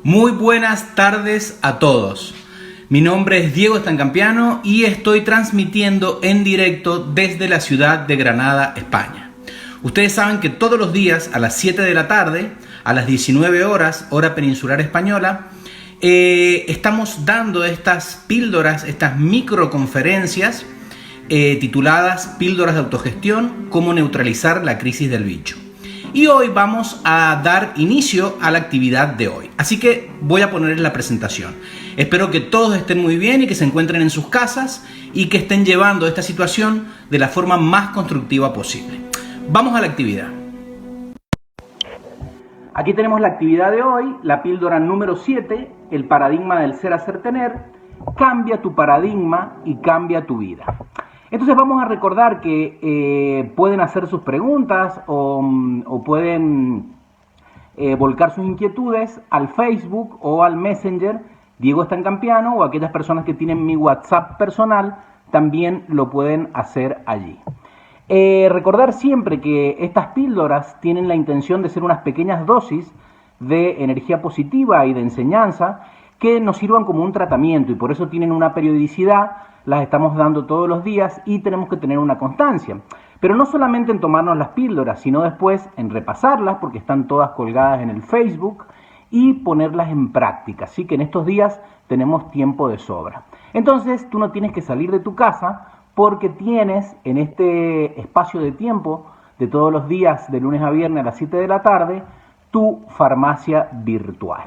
Muy buenas tardes a todos. Mi nombre es Diego Estancampiano y estoy transmitiendo en directo desde la ciudad de Granada, España. Ustedes saben que todos los días a las 7 de la tarde, a las 19 horas, hora peninsular española, estamos dando estas píldoras, estas microconferencias tituladas Píldoras de autogestión, cómo neutralizar la crisis del bicho. Y hoy vamos a dar inicio a la actividad de hoy. Así que voy a ponerles la presentación. Espero que todos estén muy bien y que se encuentren en sus casas y que estén llevando esta situación de la forma más constructiva posible. Vamos a la actividad. Aquí tenemos la actividad de hoy, la píldora número 7, el paradigma del ser, hacer, tener. Cambia tu paradigma y cambia tu vida. Entonces vamos a recordar que pueden hacer sus preguntas o pueden volcar sus inquietudes al Facebook o al Messenger Diego Estancampiano, o aquellas personas que tienen mi WhatsApp personal también lo pueden hacer allí. Recordar siempre que estas píldoras tienen la intención de ser unas pequeñas dosis de energía positiva y de enseñanza que nos sirvan como un tratamiento, y por eso tienen una periodicidad. Las estamos dando todos los días y tenemos que tener una constancia. Pero no solamente en tomarnos las píldoras, sino después en repasarlas, porque están todas colgadas en el Facebook, y ponerlas en práctica. Así que en estos días tenemos tiempo de sobra. Entonces tú no tienes que salir de tu casa, porque tienes en este espacio de tiempo de todos los días, de lunes a viernes a las 7 de la tarde, tu farmacia virtual.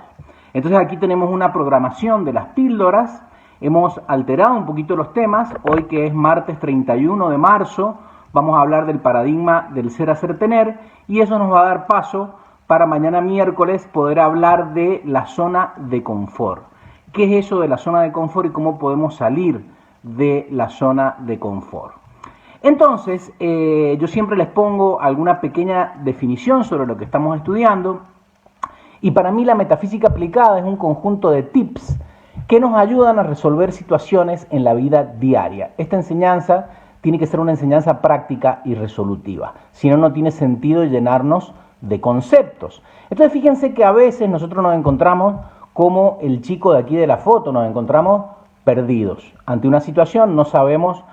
Entonces aquí tenemos una programación de las píldoras. Hemos alterado un poquito los temas. Hoy, que es martes 31 de marzo, vamos a hablar del paradigma del ser, hacer, tener, y eso nos va a dar paso para mañana miércoles poder hablar de la zona de confort. ¿Qué es eso de la zona de confort y cómo podemos salir de la zona de confort? Entonces, yo siempre les pongo alguna pequeña definición sobre lo que estamos estudiando, y para mí la metafísica aplicada es un conjunto de tips que nos ayudan a resolver situaciones en la vida diaria. Esta enseñanza tiene que ser una enseñanza práctica y resolutiva, si no, no tiene sentido llenarnos de conceptos. Entonces fíjense que a veces nosotros nos encontramos como el chico de aquí de la foto, nos encontramos perdidos ante una situación, no sabemos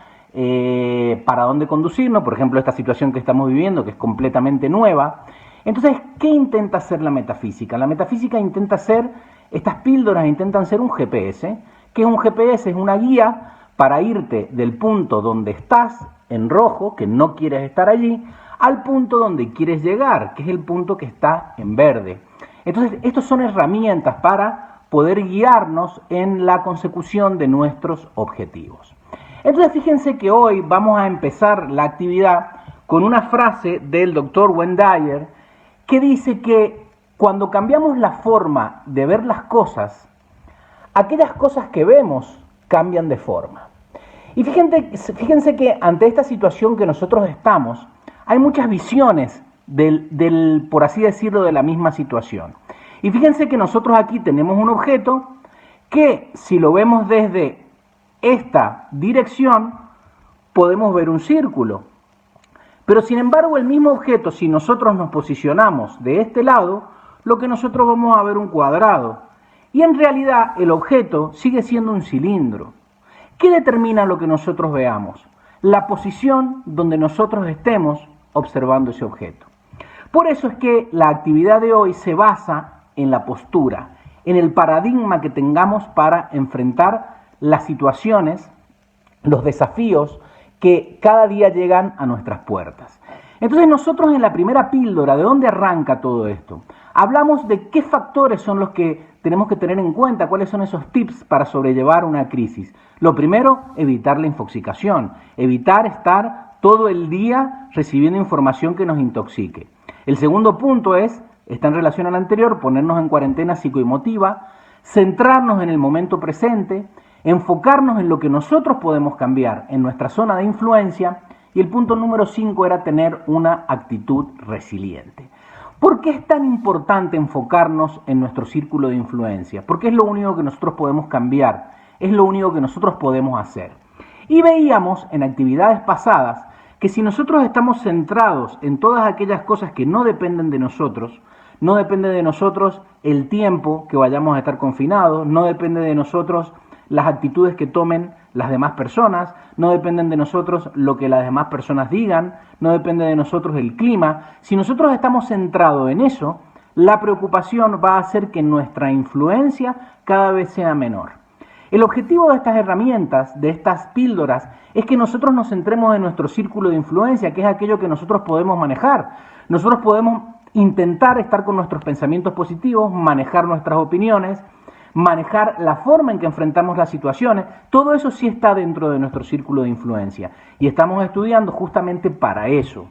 para dónde conducirnos, por ejemplo esta situación que estamos viviendo, que es completamente nueva. Entonces, ¿qué intenta hacer la metafísica? La metafísica intenta hacer, estas píldoras intentan ser un GPS. ¿Qué es un GPS? Es una guía para irte del punto donde estás, en rojo, que no quieres estar allí, al punto donde quieres llegar, que es el punto que está en verde. Entonces, estos son herramientas para poder guiarnos en la consecución de nuestros objetivos. Entonces, fíjense que hoy vamos a empezar la actividad con una frase del doctor Wayne Dyer, que dice que cuando cambiamos la forma de ver las cosas, aquellas cosas que vemos cambian de forma. Y fíjense que ante esta situación que nosotros estamos, hay muchas visiones por así decirlo, de la misma situación. Y fíjense que nosotros aquí tenemos un objeto que, si lo vemos desde esta dirección, podemos ver un círculo. Pero sin embargo, el mismo objeto, si nosotros nos posicionamos de este lado, lo que nosotros vamos a ver un cuadrado. Y en realidad el objeto sigue siendo un cilindro. ¿Qué determina lo que nosotros veamos? La posición donde nosotros estemos observando ese objeto. Por eso es que la actividad de hoy se basa en la postura, en el paradigma que tengamos para enfrentar las situaciones, los desafíos que cada día llegan a nuestras puertas. Entonces nosotros en la primera píldora, ¿de dónde arranca todo esto? Hablamos de qué factores son los que tenemos que tener en cuenta, cuáles son esos tips para sobrellevar una crisis. Lo primero, evitar la infoxicación, evitar estar todo el día recibiendo información que nos intoxique. El segundo punto está en relación al anterior, ponernos en cuarentena psicoemotiva, centrarnos en el momento presente, enfocarnos en lo que nosotros podemos cambiar en nuestra zona de influencia, y el punto número 5 era tener una actitud resiliente. ¿Por qué es tan importante enfocarnos en nuestro círculo de influencia? Porque es lo único que nosotros podemos cambiar, es lo único que nosotros podemos hacer. Y veíamos en actividades pasadas que si nosotros estamos centrados en todas aquellas cosas que no dependen de nosotros, no depende de nosotros el tiempo que vayamos a estar confinados, no depende de nosotros las actitudes que tomen las demás personas, no dependen de nosotros lo que las demás personas digan, no depende de nosotros el clima. Si nosotros estamos centrados en eso, la preocupación va a hacer que nuestra influencia cada vez sea menor. El objetivo de estas herramientas, de estas píldoras, es que nosotros nos centremos en nuestro círculo de influencia, que es aquello que nosotros podemos manejar. Nosotros podemos intentar estar con nuestros pensamientos positivos, manejar nuestras opiniones, manejar la forma en que enfrentamos las situaciones. Todo eso sí está dentro de nuestro círculo de influencia y estamos estudiando justamente para eso.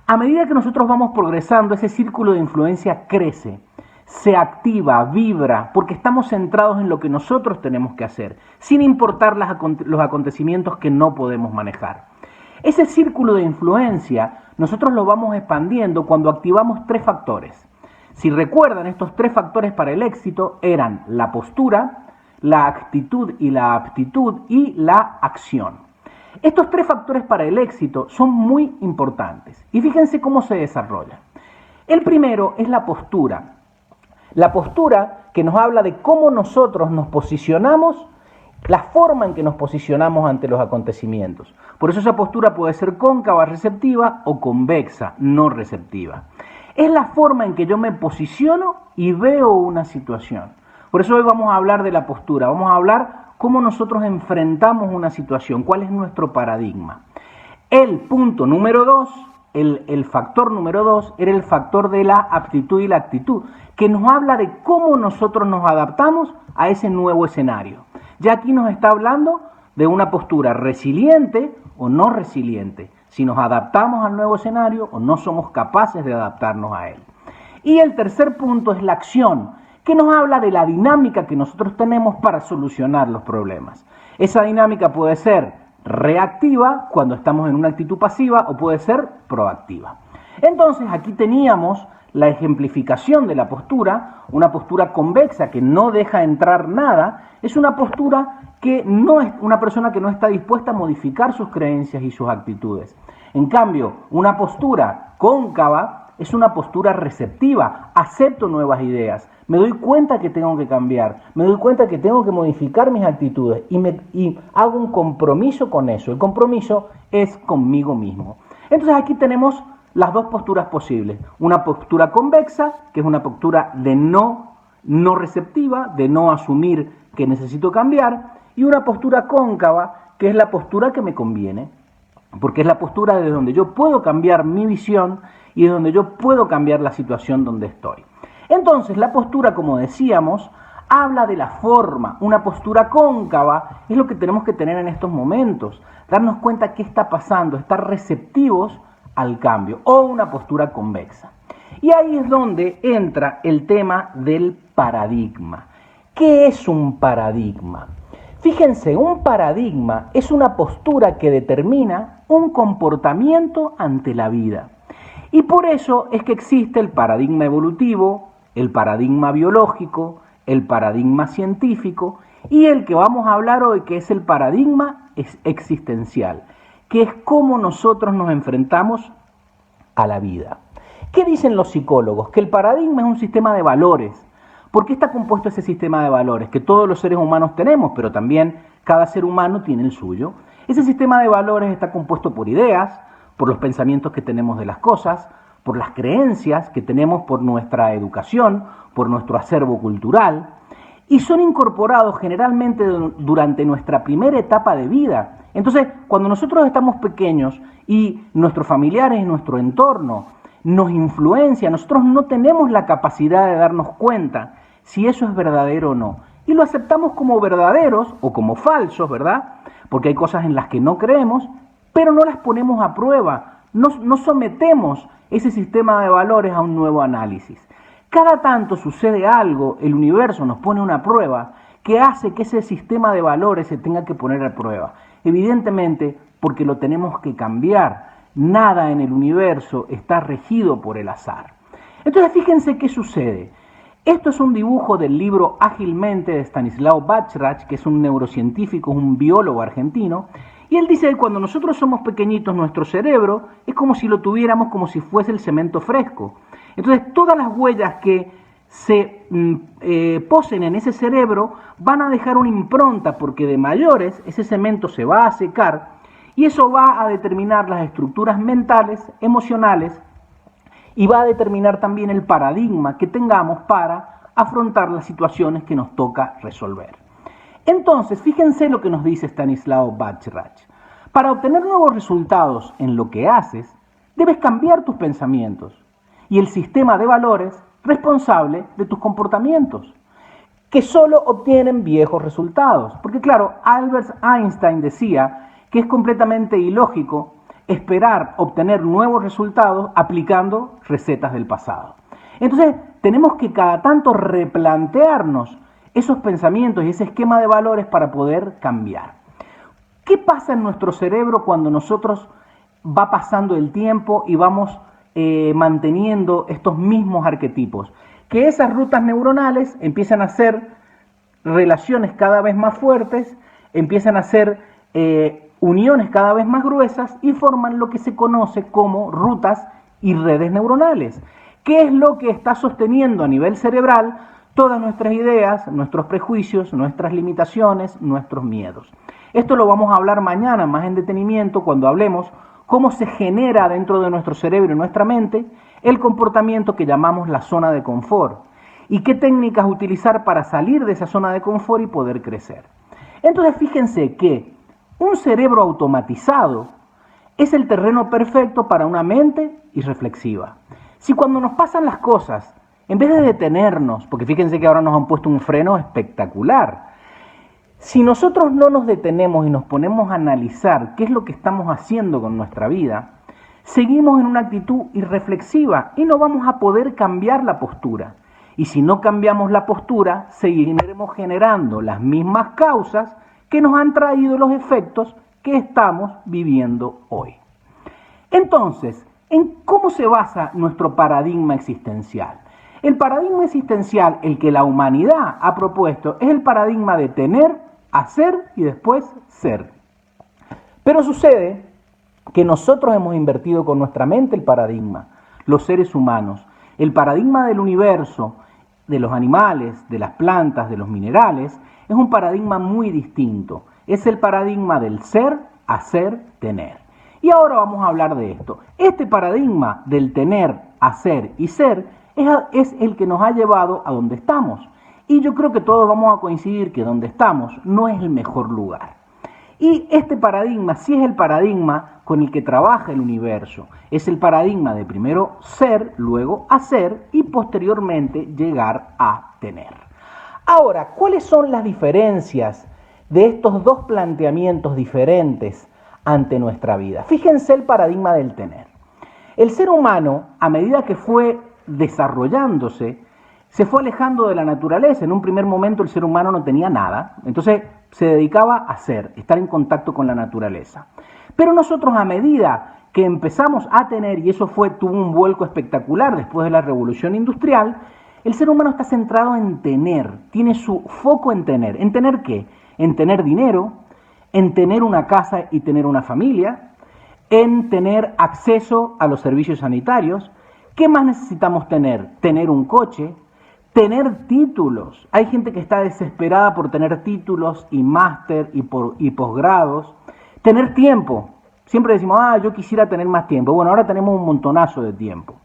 A medida que nosotros vamos progresando, ese círculo de influencia crece, se activa, vibra, porque estamos centrados en lo que nosotros tenemos que hacer, sin importar los acontecimientos que no podemos manejar. Ese círculo de influencia nosotros lo vamos expandiendo cuando activamos 3 factores. Si recuerdan, estos 3 factores para el éxito eran la postura, la actitud y la aptitud y la acción. Estos 3 factores para el éxito son muy importantes y fíjense cómo se desarrollan. El primero es la postura. La postura que nos habla de cómo nosotros nos posicionamos, la forma en que nos posicionamos ante los acontecimientos. Por eso esa postura puede ser cóncava, receptiva o convexa, no receptiva. Es la forma en que yo me posiciono y veo una situación. Por eso hoy vamos a hablar de la postura, vamos a hablar cómo nosotros enfrentamos una situación, cuál es nuestro paradigma. El punto número 2, el factor número 2, era el factor de la aptitud y la actitud, que nos habla de cómo nosotros nos adaptamos a ese nuevo escenario. Ya aquí nos está hablando de una postura resiliente o no resiliente, si nos adaptamos al nuevo escenario o no somos capaces de adaptarnos a él. Y el tercer punto es la acción, que nos habla de la dinámica que nosotros tenemos para solucionar los problemas. Esa dinámica puede ser reactiva cuando estamos en una actitud pasiva o puede ser proactiva. Entonces aquí teníamos la ejemplificación de la postura, una postura convexa que no deja entrar nada, es una postura que no es una persona que no está dispuesta a modificar sus creencias y sus actitudes. En cambio, una postura cóncava es una postura receptiva, acepto nuevas ideas, me doy cuenta que tengo que cambiar, me doy cuenta que tengo que modificar mis actitudes y hago un compromiso con eso. El compromiso es conmigo mismo. Entonces aquí tenemos las 2 posturas posibles. Una postura convexa, que es una postura de no receptiva, de no asumir que necesito cambiar, y una postura cóncava, que es la postura que me conviene, porque es la postura desde donde yo puedo cambiar mi visión y de donde yo puedo cambiar la situación donde estoy. Entonces, la postura, como decíamos, habla de la forma. Una postura cóncava es lo que tenemos que tener en estos momentos, darnos cuenta qué está pasando, estar receptivos al cambio, o una postura convexa. Y ahí es donde entra el tema del paradigma. ¿Qué es un paradigma? Fíjense, un paradigma es una postura que determina un comportamiento ante la vida. Y por eso es que existe el paradigma evolutivo, el paradigma biológico, el paradigma científico y el que vamos a hablar hoy, que es el paradigma existencial, que es cómo nosotros nos enfrentamos a la vida. ¿Qué dicen los psicólogos? Que el paradigma es un sistema de valores. ¿Por qué está compuesto ese sistema de valores? Que todos los seres humanos tenemos, pero también cada ser humano tiene el suyo. Ese sistema de valores está compuesto por ideas, por los pensamientos que tenemos de las cosas, por las creencias que tenemos por nuestra educación, por nuestro acervo cultural, y son incorporados generalmente durante nuestra primera etapa de vida. Entonces, cuando nosotros estamos pequeños y nuestros familiares y nuestro entorno nos influencia, nosotros no tenemos la capacidad de darnos cuenta si eso es verdadero o no. Y lo aceptamos como verdaderos o como falsos, ¿verdad? Porque hay cosas en las que no creemos, pero no las ponemos a prueba, no sometemos ese sistema de valores a un nuevo análisis. Cada tanto sucede algo, el universo nos pone una prueba que hace que ese sistema de valores se tenga que poner a prueba. Evidentemente, porque lo tenemos que cambiar. Nada en el universo está regido por el azar. Entonces, fíjense qué sucede. Esto es un dibujo del libro Ágilmente de Stanislav Bachrach, que es un neurocientífico, un biólogo argentino, y él dice que cuando nosotros somos pequeñitos, nuestro cerebro es como si lo tuviéramos como si fuese el cemento fresco. Entonces, todas las huellas que se posen en ese cerebro van a dejar una impronta, porque de mayores ese cemento se va a secar y eso va a determinar las estructuras mentales, emocionales, y va a determinar también el paradigma que tengamos para afrontar las situaciones que nos toca resolver. Entonces, fíjense lo que nos dice Stanislav Bachrach. Para obtener nuevos resultados en lo que haces, debes cambiar tus pensamientos y el sistema de valores responsable de tus comportamientos, que solo obtienen viejos resultados. Porque claro, Albert Einstein decía que es completamente ilógico esperar obtener nuevos resultados aplicando recetas del pasado. Entonces, tenemos que cada tanto replantearnos esos pensamientos y ese esquema de valores para poder cambiar. ¿Qué pasa en nuestro cerebro cuando nosotros va pasando el tiempo y vamos manteniendo estos mismos arquetipos? Que esas rutas neuronales empiezan a hacer relaciones cada vez más fuertes, empiezan a hacer uniones cada vez más gruesas y forman lo que se conoce como rutas y redes neuronales. ¿Qué es lo que está sosteniendo a nivel cerebral todas nuestras ideas, nuestros prejuicios, nuestras limitaciones, nuestros miedos? Esto lo vamos a hablar mañana más en detenimiento cuando hablemos cómo se genera dentro de nuestro cerebro y nuestra mente el comportamiento que llamamos la zona de confort y qué técnicas utilizar para salir de esa zona de confort y poder crecer. Entonces fíjense que un cerebro automatizado es el terreno perfecto para una mente irreflexiva. Si cuando nos pasan las cosas, en vez de detenernos, porque fíjense que ahora nos han puesto un freno espectacular, si nosotros no nos detenemos y nos ponemos a analizar qué es lo que estamos haciendo con nuestra vida, seguimos en una actitud irreflexiva y no vamos a poder cambiar la postura. Y si no cambiamos la postura, seguiremos generando las mismas causas que nos han traído los efectos que estamos viviendo hoy. Entonces, ¿en cómo se basa nuestro paradigma existencial? El paradigma existencial, el que la humanidad ha propuesto, es el paradigma de tener, hacer y después ser. Pero sucede que nosotros hemos invertido con nuestra mente el paradigma, los seres humanos. El paradigma del universo, de los animales, de las plantas, de los minerales, es un paradigma muy distinto. Es el paradigma del ser, hacer, tener. Y ahora vamos a hablar de esto. Este paradigma del tener, hacer y ser es el que nos ha llevado a donde estamos. Y yo creo que todos vamos a coincidir que donde estamos no es el mejor lugar. Y este paradigma sí es el paradigma con el que trabaja el universo. Es el paradigma de primero ser, luego hacer y posteriormente llegar a tener. Ahora, ¿cuáles son las diferencias de estos dos planteamientos diferentes ante nuestra vida? Fíjense el paradigma del tener. El ser humano, a medida que fue desarrollándose, se fue alejando de la naturaleza. En un primer momento el ser humano no tenía nada, entonces se dedicaba a ser, estar en contacto con la naturaleza. Pero nosotros, a medida que empezamos a tener, y eso tuvo un vuelco espectacular después de la revolución industrial, el ser humano está centrado en tener, tiene su foco en tener. ¿En tener qué? En tener dinero, en tener una casa y tener una familia, en tener acceso a los servicios sanitarios. ¿Qué más necesitamos tener? Tener un coche, tener títulos. Hay gente que está desesperada por tener títulos y máster y posgrados. Tener tiempo. Siempre decimos, yo quisiera tener más tiempo. Bueno, ahora tenemos un montonazo de tiempo.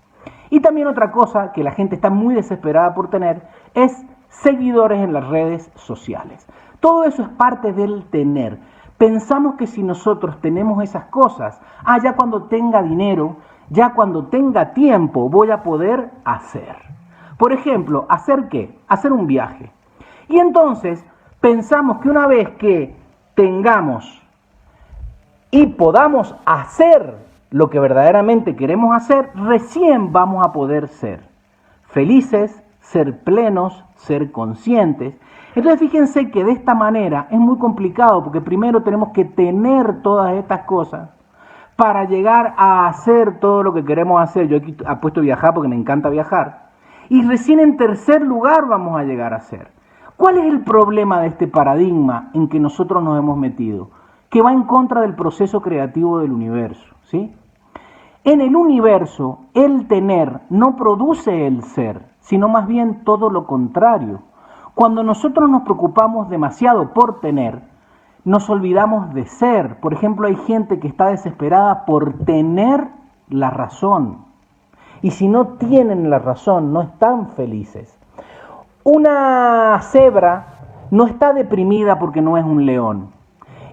Y también otra cosa que la gente está muy desesperada por tener es seguidores en las redes sociales. Todo eso es parte del tener. Pensamos que si nosotros tenemos esas cosas, ya cuando tenga dinero, ya cuando tenga tiempo, voy a poder hacer. Por ejemplo, ¿hacer qué? Hacer un viaje. Y entonces pensamos que una vez que tengamos y podamos hacer lo que verdaderamente queremos hacer, recién vamos a poder ser felices, ser plenos, ser conscientes. Entonces fíjense que de esta manera es muy complicado porque primero tenemos que tener todas estas cosas para llegar a hacer todo lo que queremos hacer. Yo aquí apuesto a viajar porque me encanta viajar. Y recién en tercer lugar vamos a llegar a ser. ¿Cuál es el problema de este paradigma en que nosotros nos hemos metido? Que va en contra del proceso creativo del universo, ¿sí? En el universo, el tener no produce el ser, sino más bien todo lo contrario. Cuando nosotros nos preocupamos demasiado por tener, nos olvidamos de ser. Por ejemplo, hay gente que está desesperada por tener la razón. Y si no tienen la razón, no están felices. Una cebra no está deprimida porque no es un león.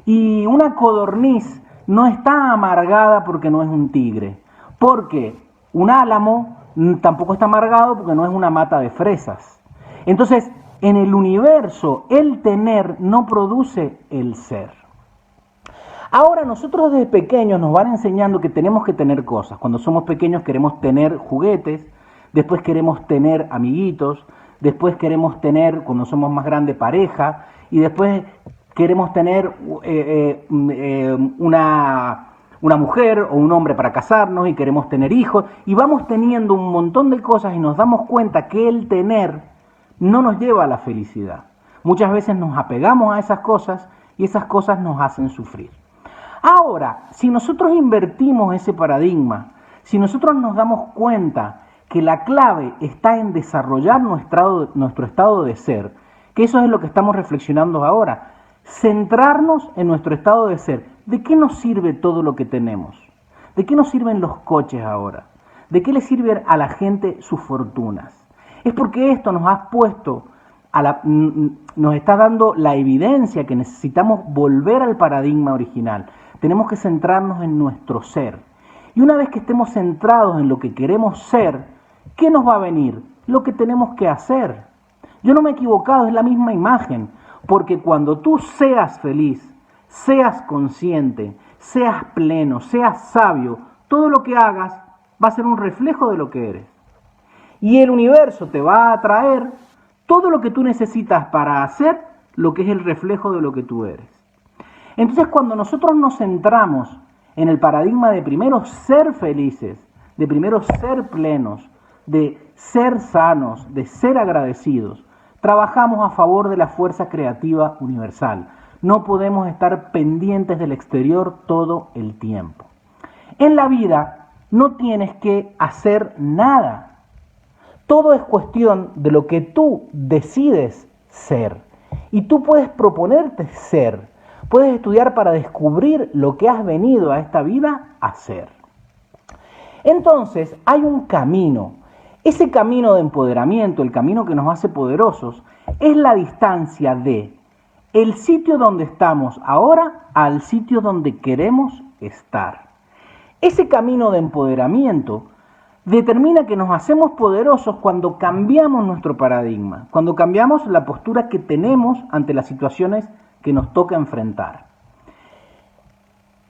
Y una codorniz no está amargada porque no es un tigre. Porque un álamo tampoco está amargado porque no es una mata de fresas. Entonces, en el universo, el tener no produce el ser. Ahora, nosotros desde pequeños nos van enseñando que tenemos que tener cosas. Cuando somos pequeños queremos tener juguetes, después queremos tener amiguitos, después queremos tener, cuando somos más grandes, pareja, y después queremos tener una mujer o un hombre para casarnos y queremos tener hijos, y vamos teniendo un montón de cosas y nos damos cuenta que el tener no nos lleva a la felicidad. Muchas veces nos apegamos a esas cosas y esas cosas nos hacen sufrir. Ahora, si nosotros invertimos ese paradigma, si nosotros nos damos cuenta que la clave está en desarrollar nuestro estado de ser, que eso es lo que estamos reflexionando ahora, centrarnos en nuestro estado de ser. ¿De qué nos sirve todo lo que tenemos? ¿De qué nos sirven los coches ahora? ¿De qué le sirve a la gente sus fortunas? Es porque esto nos ha puesto, nos está dando la evidencia que necesitamos volver al paradigma original. Tenemos que centrarnos en nuestro ser. Y una vez que estemos centrados en lo que queremos ser, ¿qué nos va a venir? Lo que tenemos que hacer. Yo no me he equivocado, es la misma imagen. Porque cuando tú seas feliz, seas consciente, seas pleno, seas sabio, todo lo que hagas va a ser un reflejo de lo que eres. Y el universo te va a traer todo lo que tú necesitas para hacer lo que es el reflejo de lo que tú eres. Entonces, cuando nosotros nos centramos en el paradigma de primero ser felices, de primero ser plenos, de ser sanos, de ser agradecidos, trabajamos a favor de la fuerza creativa universal. No podemos estar pendientes del exterior todo el tiempo. En la vida no tienes que hacer nada. Todo es cuestión de lo que tú decides ser. Y tú puedes proponerte ser. Puedes estudiar para descubrir lo que has venido a esta vida a ser. Entonces, hay un camino. Ese camino de empoderamiento, el camino que nos hace poderosos, es la distancia de el sitio donde estamos ahora al sitio donde queremos estar. Ese camino de empoderamiento determina que nos hacemos poderosos cuando cambiamos nuestro paradigma, cuando cambiamos la postura que tenemos ante las situaciones que nos toca enfrentar.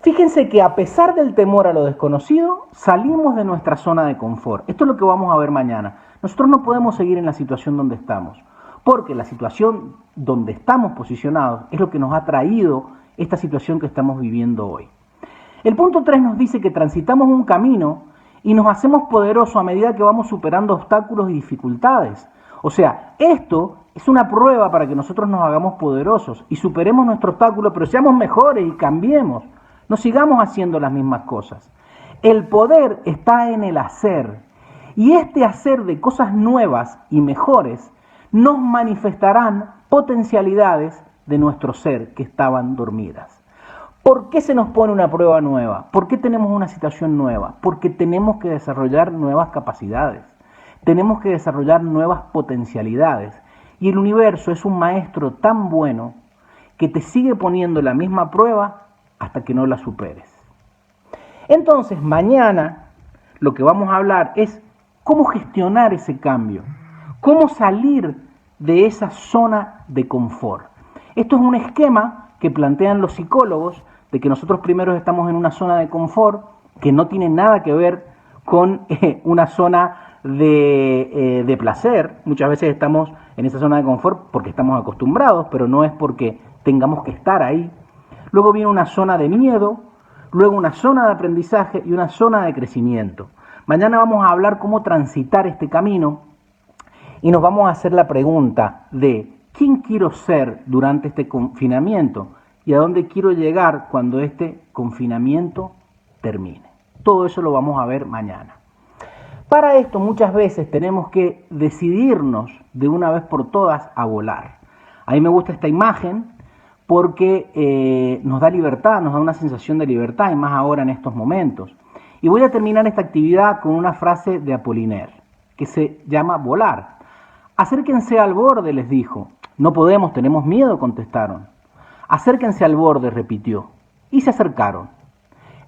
Fíjense que a pesar del temor a lo desconocido, salimos de nuestra zona de confort. Esto es lo que vamos a ver mañana. Nosotros no podemos seguir en la situación donde estamos, porque la situación donde estamos posicionados es lo que nos ha traído esta situación que estamos viviendo hoy. El punto 3 nos dice que transitamos un camino y nos hacemos poderosos a medida que vamos superando obstáculos y dificultades. O sea, esto es una prueba para que nosotros nos hagamos poderosos y superemos nuestro obstáculo, pero seamos mejores y cambiemos. No sigamos haciendo las mismas cosas. El poder está en el hacer. Y este hacer de cosas nuevas y mejores nos manifestarán potencialidades de nuestro ser que estaban dormidas. ¿Por qué se nos pone una prueba nueva? ¿Por qué tenemos una situación nueva? Porque tenemos que desarrollar nuevas capacidades. Tenemos que desarrollar nuevas potencialidades. Y el universo es un maestro tan bueno que te sigue poniendo la misma prueba hasta que no la superes. Entonces, mañana lo que vamos a hablar es cómo gestionar ese cambio, cómo salir de esa zona de confort. Esto es un esquema que plantean los psicólogos de que nosotros primero estamos en una zona de confort que no tiene nada que ver con una zona de placer. Muchas veces estamos en esa zona de confort porque estamos acostumbrados, pero no es porque tengamos que estar ahí. Luego viene una zona de miedo, luego una zona de aprendizaje y una zona de crecimiento. Mañana vamos a hablar cómo transitar este camino y nos vamos a hacer la pregunta de ¿quién quiero ser durante este confinamiento? ¿Y a dónde quiero llegar cuando este confinamiento termine? Todo eso lo vamos a ver mañana. Para esto muchas veces tenemos que decidirnos de una vez por todas a volar. A mí me gusta esta imagen porque nos da libertad, nos da una sensación de libertad, y más ahora en estos momentos. Y voy a terminar esta actividad con una frase de Apollinaire, que se llama volar. Acérquense al borde, les dijo. No podemos, tenemos miedo, contestaron. Acérquense al borde, repitió. Y se acercaron.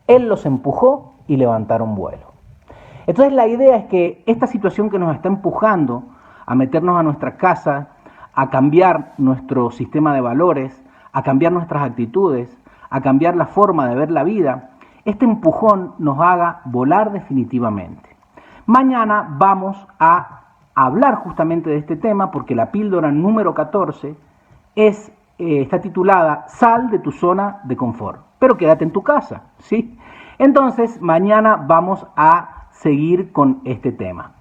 Él los empujó y levantaron vuelo. Entonces la idea es que esta situación que nos está empujando a meternos a nuestra casa, a cambiar nuestro sistema de valores, a cambiar nuestras actitudes, a cambiar la forma de ver la vida, este empujón nos haga volar definitivamente. Mañana vamos a hablar justamente de este tema porque la píldora número 14 está titulada Sal de tu zona de confort, pero quédate en tu casa, ¿sí? Entonces mañana vamos a seguir con este tema.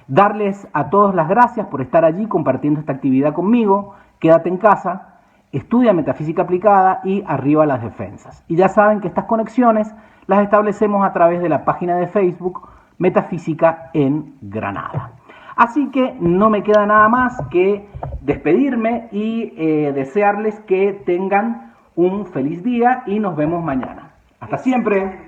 Darles a todos las gracias por estar allí compartiendo esta actividad conmigo. Quédate en casa, estudia metafísica aplicada y arriba las defensas. Y ya saben que estas conexiones las establecemos a través de la página de Facebook Metafísica en Granada. Así que no me queda nada más que despedirme y desearles que tengan un feliz día y nos vemos mañana. Hasta siempre.